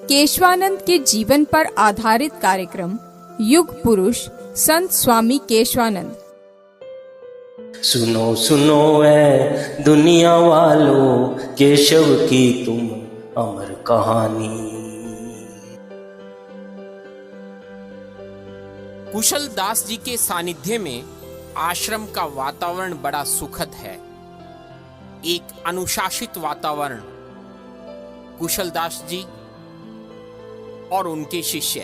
केशवानंद के जीवन पर आधारित कार्यक्रम युग पुरुष संत स्वामी केशवानंद। सुनो सुनो ऐ दुनिया वालों, केशव की तुम अमर कहानी। कुशल दास जी के सानिध्य में आश्रम का वातावरण बड़ा सुखद है, एक अनुशासित वातावरण। कुशल दास जी और उनके शिष्य,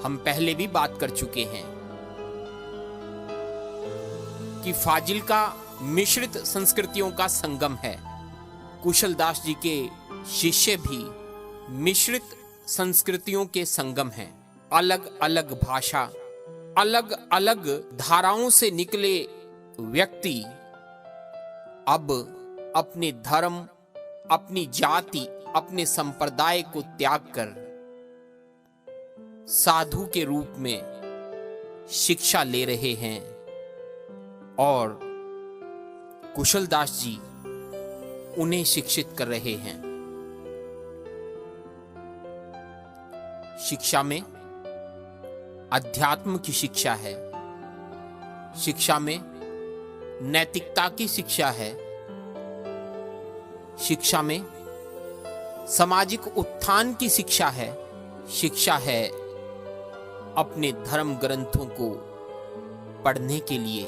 हम पहले भी बात कर चुके हैं कि फाजिल्का मिश्रित संस्कृतियों का संगम है। कुशल दास जी के शिष्य भी मिश्रित संस्कृतियों के संगम हैं। अलग अलग भाषा, अलग अलग धाराओं से निकले व्यक्ति अब अपने धर्म, अपनी जाति, अपने संप्रदाय को त्याग कर साधु के रूप में शिक्षा ले रहे हैं और कुशल दास जी उन्हें शिक्षित कर रहे हैं। शिक्षा में अध्यात्म की शिक्षा है, शिक्षा में नैतिकता की शिक्षा है, शिक्षा में सामाजिक उत्थान की शिक्षा है, शिक्षा है अपने धर्म ग्रंथों को पढ़ने के लिए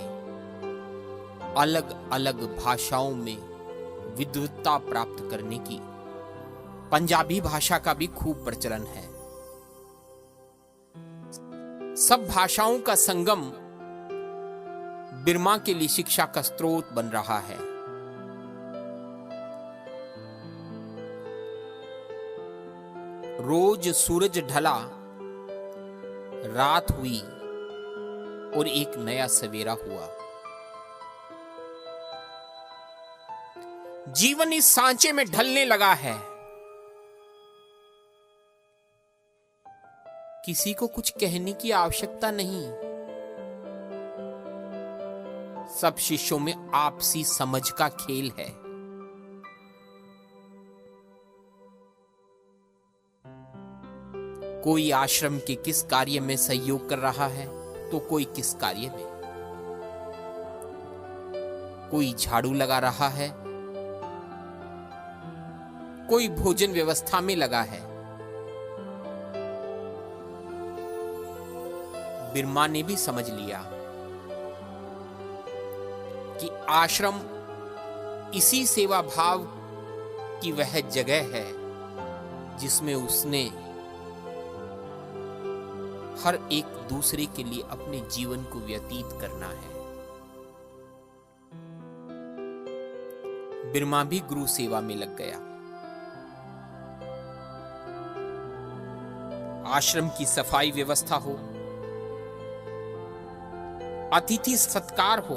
अलग अलग भाषाओं में विद्वत्ता प्राप्त करने की। पंजाबी भाषा का भी खूब प्रचलन है। सब भाषाओं का संगम बिरमा के लिए शिक्षा का स्रोत बन रहा है। रोज सूरज ढला, रात हुई और एक नया सवेरा हुआ। जीवन इस सांचे में ढलने लगा है। किसी को कुछ कहने की आवश्यकता नहीं। सब शिष्यों में आपसी समझ का खेल है। कोई आश्रम के किस कार्य में सहयोग कर रहा है तो कोई किस कार्य में। कोई झाड़ू लगा रहा है, कोई भोजन व्यवस्था में लगा है। बिरमा ने भी समझ लिया कि आश्रम इसी सेवा भाव की वह जगह है जिसमें उसने हर एक दूसरे के लिए अपने जीवन को व्यतीत करना है। बिरमा भी गुरु सेवा में लग गया। आश्रम की सफाई व्यवस्था हो, अतिथि सत्कार हो,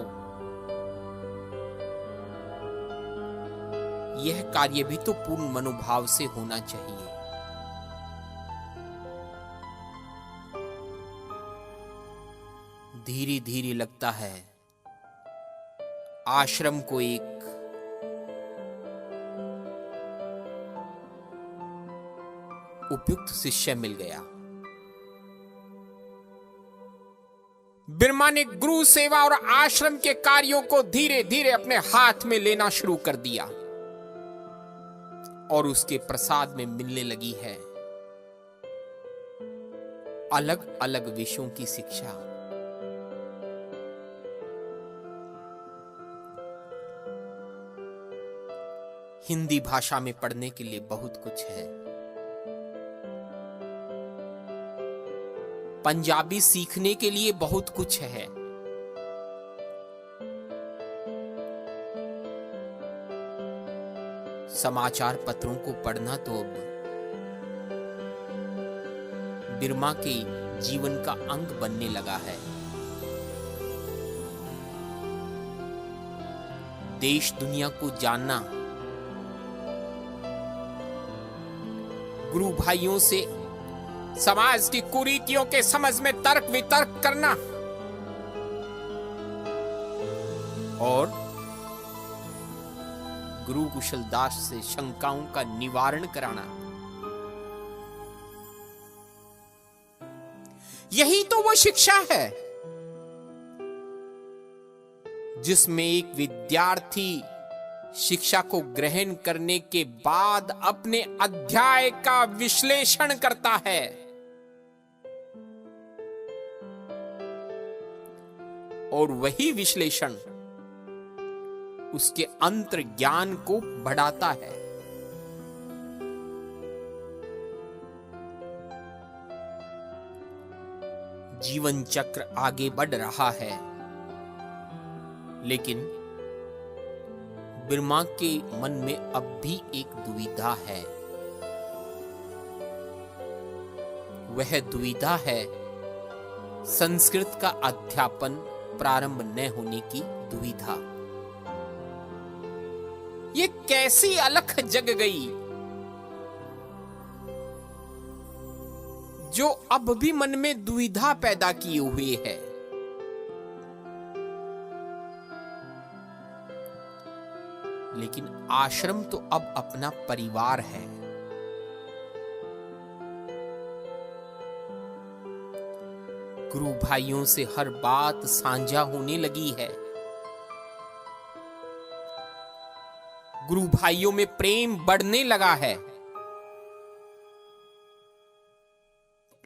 यह कार्य भी तो पूर्ण मनोभाव से होना चाहिए। धीरे धीरे लगता है आश्रम को एक उपयुक्त शिष्य मिल गया। बिरमा ने गुरु सेवा और आश्रम के कार्यों को धीरे धीरे अपने हाथ में लेना शुरू कर दिया और उसके प्रसाद में मिलने लगी है अलग अलग विषयों की शिक्षा। हिंदी भाषा में पढ़ने के लिए बहुत कुछ है। पंजाबी सीखने के लिए बहुत कुछ है। समाचार पत्रों को पढ़ना तो अब बिरमा के जीवन का अंग बनने लगा है। देश दुनिया को जानना, गुरु भाइयों से समाज की कुरीतियों के समझ में तर्क वितर्क करना और गुरु कुशलदास से शंकाओं का निवारण कराना। यही तो वो शिक्षा है जिसमें एक विद्यार्थी शिक्षा को ग्रहण करने के बाद अपने अध्याय का विश्लेषण करता है और वही विश्लेषण उसके अंतर्ज्ञान को बढ़ाता है। जीवन चक्र आगे बढ़ रहा है, लेकिन बिरमा के मन में अब भी एक दुविधा है। वह दुविधा है संस्कृत का अध्यापन प्रारंभ न होने की दुविधा। ये कैसी अलख जग गई जो अब भी मन में दुविधा पैदा किए हुए है। लेकिन आश्रम तो अब अपना परिवार है। गुरु भाइयों से हर बात साझा होने लगी है। गुरु भाइयों में प्रेम बढ़ने लगा है।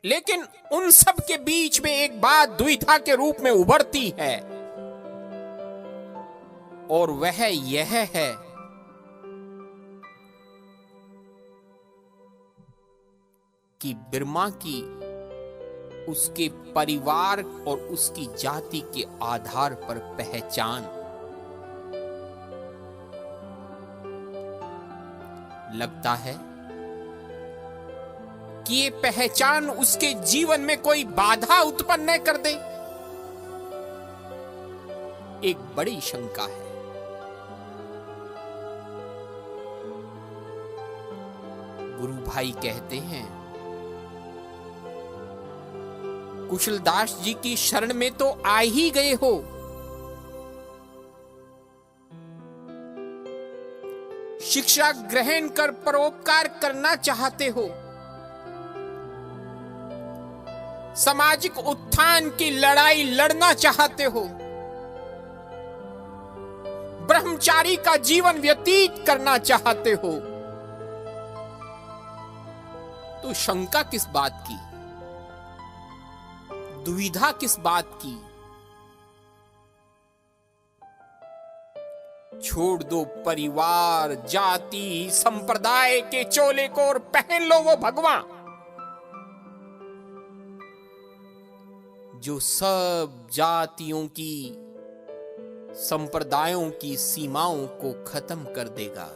लेकिन उन सब के बीच में एक बात द्विधा के रूप में उभरती है, और वह यह है कि बिरमा की उसके परिवार और उसकी जाति के आधार पर पहचान लगता है कि ये पहचान उसके जीवन में कोई बाधा उत्पन्न न कर दे। एक बड़ी शंका है। गुरु भाई कहते हैं, कुशलदास जी की शरण में तो आ ही गए हो, शिक्षा ग्रहण कर परोपकार करना चाहते हो, सामाजिक उत्थान की लड़ाई लड़ना चाहते हो, ब्रह्मचारी का जीवन व्यतीत करना चाहते हो, तो शंका किस बात की, दुविधा किस बात की? छोड़ दो परिवार, जाति, संप्रदाय के चोले को और पहन लो वो भगवा जो सब जातियों की, संप्रदायों की सीमाओं को खत्म कर देगा।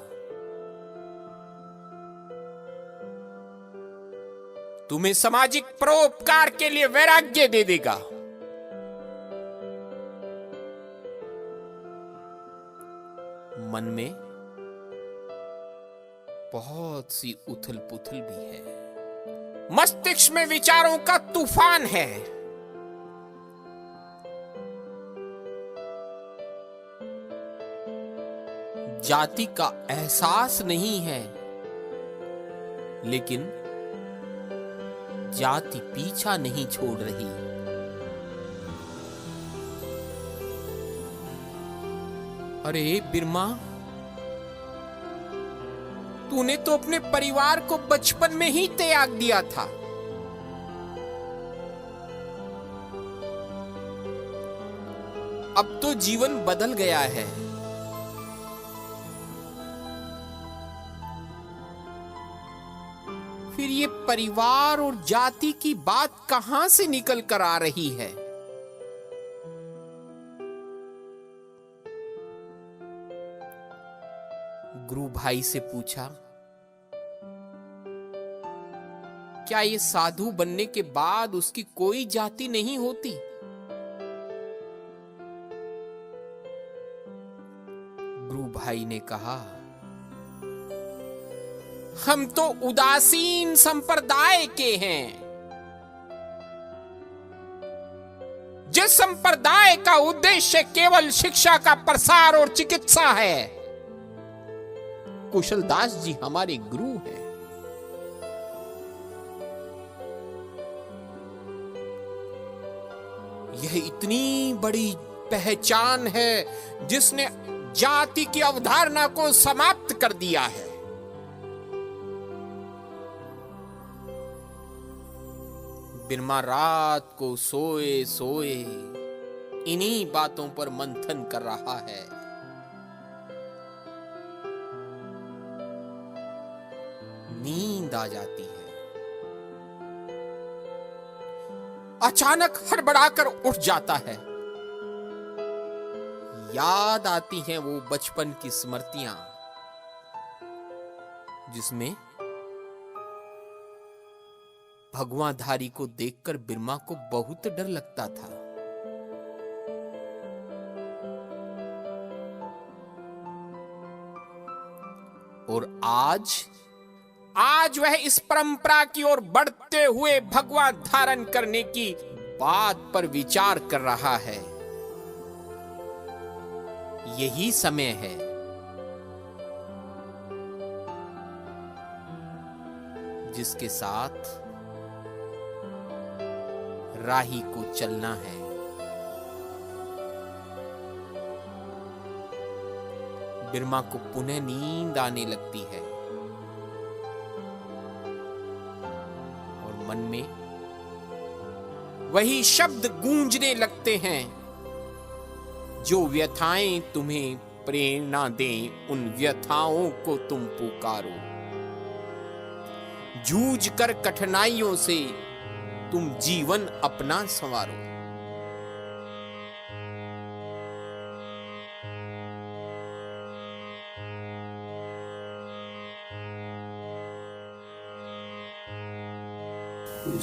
तुम्हें सामाजिक परोपकार के लिए वैराग्य दे देगा। मन में बहुत सी उथल पुथल भी है, मस्तिष्क में विचारों का तूफान है। जाति का एहसास नहीं है, लेकिन जाति पीछा नहीं छोड़ रही। अरे बिरमा, तूने तो अपने परिवार को बचपन में ही त्याग दिया था। अब तो जीवन बदल गया है। फिर ये परिवार और जाति की बात कहां से निकल कर आ रही है? गुरु भाई से पूछा, क्या ये साधु बनने के बाद उसकी कोई जाति नहीं होती? गुरु भाई ने कहा, हम तो उदासीन संप्रदाय के हैं। जिस संप्रदाय का उद्देश्य केवल शिक्षा का प्रसार और चिकित्सा है, कुशलदास जी हमारे गुरु हैं। यह इतनी बड़ी पहचान है जिसने जाति की अवधारणा को समाप्त कर दिया है। बिरमा रात को सोए सोए इन्हीं बातों पर मंथन कर रहा है। नींद आ जाती है। अचानक हड़बड़ाकर उठ जाता है। याद आती हैं वो बचपन की स्मृतियां जिसमें भगवाधारी को देखकर बिरमा को बहुत डर लगता था। और आज वह इस परंपरा की ओर बढ़ते हुए भगवा धारण करने की बात पर विचार कर रहा है। यही समय है जिसके साथ राही को चलना है। बिरमा को पुनः नींद आने लगती है और मन में वही शब्द गूंजने लगते हैं, जो व्यथाएं तुम्हें प्रेरणा दें उन व्यथाओं को तुम पुकारो, जूझ कर कठिनाइयों से तुम जीवन अपना संवारो।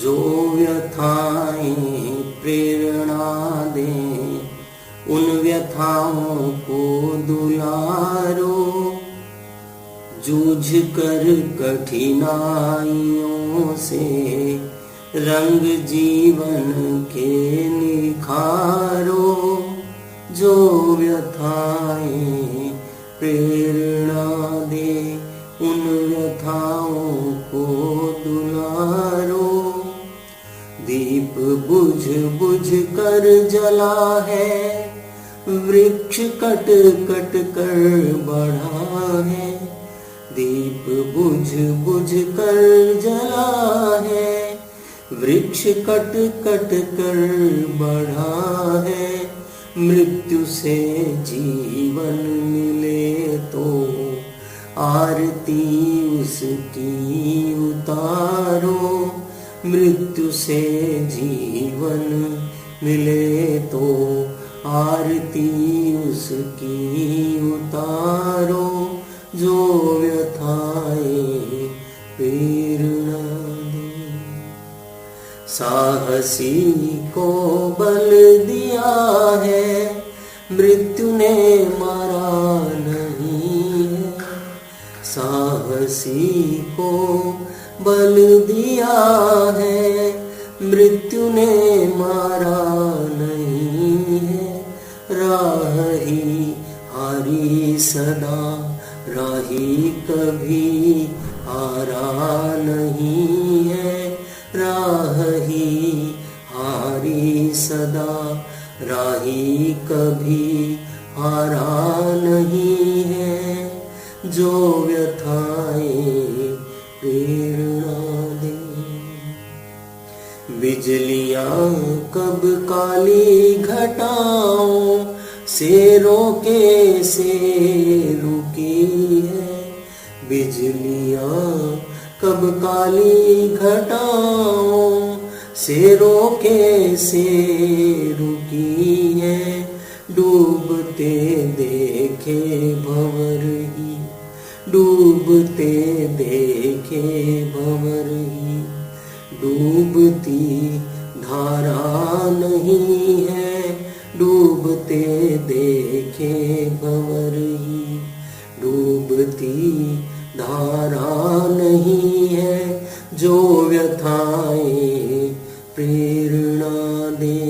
जो व्यथाएं प्रेरणा दें उन व्यथाओं को दुलारो, जूझ कर कठिनाइयों से रंग जीवन के निखारो। जो व्यथाएं प्रेरणा दे उन व्यथाओं को दुलारो। दीप बुझ बुझ कर जला है, वृक्ष कट कट कर बढ़ा है। दीप बुझ बुझ कर जला है, वृक्ष कट कट कर बढ़ा है। मृत्यु से जीवन मिले तो आरती उसकी उतारो। मृत्यु से जीवन मिले तो आरती उसकी उतारो। जो व्यथाएं प्रेरणा दे, साहसी को बल दिया है, मृत्यु ने मारा नहीं है। साहसी को बल दिया है, मृत्यु ने मारा नहीं है। राह ही हारी सदा, राही कभी हारा नहीं है। राह ही हारी सदा, राही कभी हारा नहीं है। जो व्यथाएं प्रेरणा दे, बिजलियां कब काली घटाओं से रोके से रुकी है। बिजलियां कब काली घटाओं से रोके से रुकी है। डूबते देखे भंवर ही, डूबते देखे भंवर ही, डूबती धारा नहीं है। डूबते देखे भंवर ही, डूबती धारा नहीं है। जो व्यथाएं प्रेरणा दे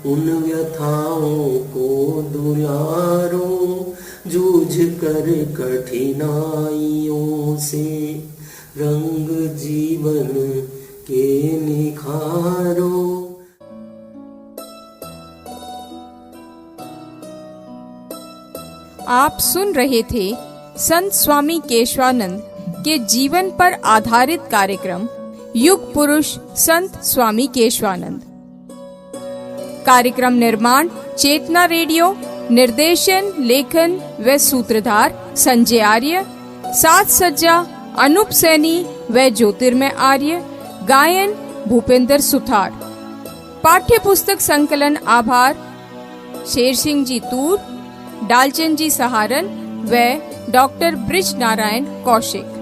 उन व्यथाओं को दुलारो। जूझ कर कठिनाइयों से रंग जीवन के निखारो। आप सुन रहे थे संत स्वामी केशवानंद के जीवन पर आधारित कार्यक्रम युग पुरुष संत स्वामी केशवानंद। कार्यक्रम निर्माण चेतना रेडियो, निर्देशन, लेखन व सूत्रधार संजय आर्य, साथ सज्जा अनूप सैनी व ज्योतिर्मय आर्य, गायन भूपेंद्र सुथार। पाठ्य पुस्तक संकलन आभार शेर सिंह जी तूर, डालचंद जी सहारन व डॉक्टर ब्रिज नारायण कौशिक।